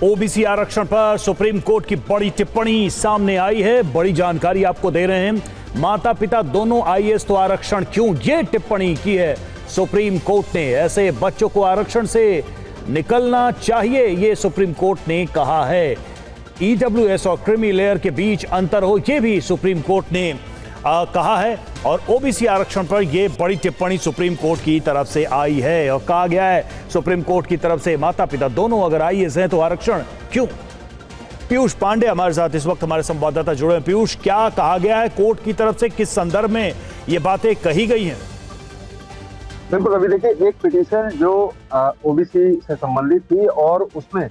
OBC आरक्षण पर supreme court की बड़ी टिप्पणी सामने आई है। बड़ी जानकारी आपको दे रहे हैं। माता पिता दोनों आईएएस तो आरक्षण क्यों, ये टिप्पणी की है सुप्रीम कोर्ट ने। ऐसे बच्चों को आरक्षण से निकलना चाहिए, ये सुप्रीम कोर्ट ने कहा है। ईडब्ल्यूएस और क्रीमी लेयर के बीच अंतर हो, ये भी सुप्रीम कोर्ट ने कहा है। और ओबीसी आरक्षण पर यह बड़ी टिप्पणी सुप्रीम कोर्ट की तरफ से आई है और कहा गया है सुप्रीम कोर्ट की तरफ से माता पिता दोनों अगर आईएएस हैं तो आरक्षण क्यों। पीयूष पांडे हमारे साथ इस वक्त हमारे संवाददाता जुड़े हैं। पीयूष, क्या कहा गया है कोर्ट की तरफ से, किस संदर्भ में ये बातें कही गई हैं? बिल्कुल, अभी देखिए, एक पिटीशन जो ओबीसी से संबंधित थी और उसमें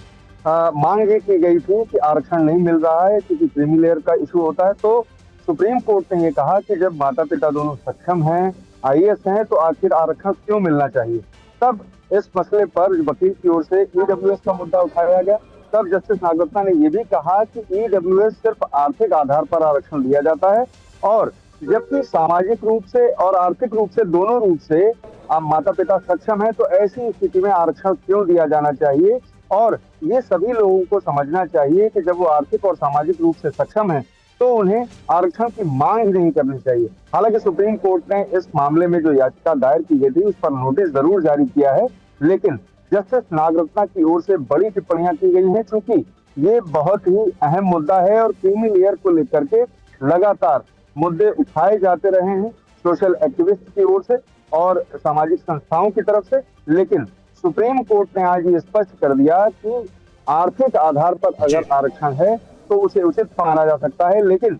मांग ये की गई थी कि आरक्षण नहीं मिल रहा है क्योंकि क्रीमी लेयर का इशू होता है। तो सुप्रीम कोर्ट ने ये कहा कि जब माता पिता दोनों सक्षम हैं, आईएएस हैं, तो आखिर आरक्षण क्यों मिलना चाहिए। तब इस मसले पर वकील की ओर से ईडब्ल्यूएस का मुद्दा उठाया गया। तब जस्टिस नागरत्ना ने यह भी कहा कि ईडब्ल्यूएस सिर्फ आर्थिक आधार पर आरक्षण दिया जाता है और जबकि सामाजिक रूप से और आर्थिक रूप से दोनों रूप से माता पिता सक्षम है, तो ऐसी स्थिति में आरक्षण क्यों दिया जाना चाहिए। और ये सभी लोगों को समझना चाहिए कि जब वो आर्थिक और सामाजिक रूप से सक्षम है तो उन्हें आरक्षण की मांग नहीं करनी चाहिए। हालांकि सुप्रीम कोर्ट ने इस मामले में जो याचिका दायर की गई थी उस पर नोटिस जरूर जारी किया है, लेकिन जस्टिस नागरत्ना की ओर से बड़ी टिप्पणियां की गई हैं क्योंकि ये बहुत ही अहम मुद्दा है और क्रीमी लेयर को लेकर के लगातार मुद्दे उठाए जाते रहे हैं सोशल एक्टिविस्ट की ओर से और सामाजिक संस्थाओं की तरफ से। लेकिन सुप्रीम कोर्ट ने आज ये स्पष्ट कर दिया कि आर्थिक आधार पर अगर आरक्षण है तो उसे उचित माना जा सकता है, लेकिन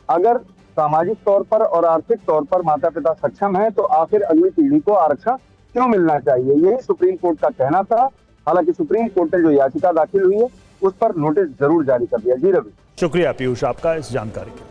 अगर सामाजिक तौर पर और आर्थिक तौर पर माता पिता सक्षम है तो आखिर अगली पीढ़ी को आरक्षण क्यों मिलना चाहिए, यही सुप्रीम कोर्ट का कहना था। हालांकि सुप्रीम कोर्ट ने जो याचिका दाखिल हुई है उस पर नोटिस जरूर जारी कर दिया। जी रवि। शुक्रिया पीयूष आपका इस जानकारी के लिए।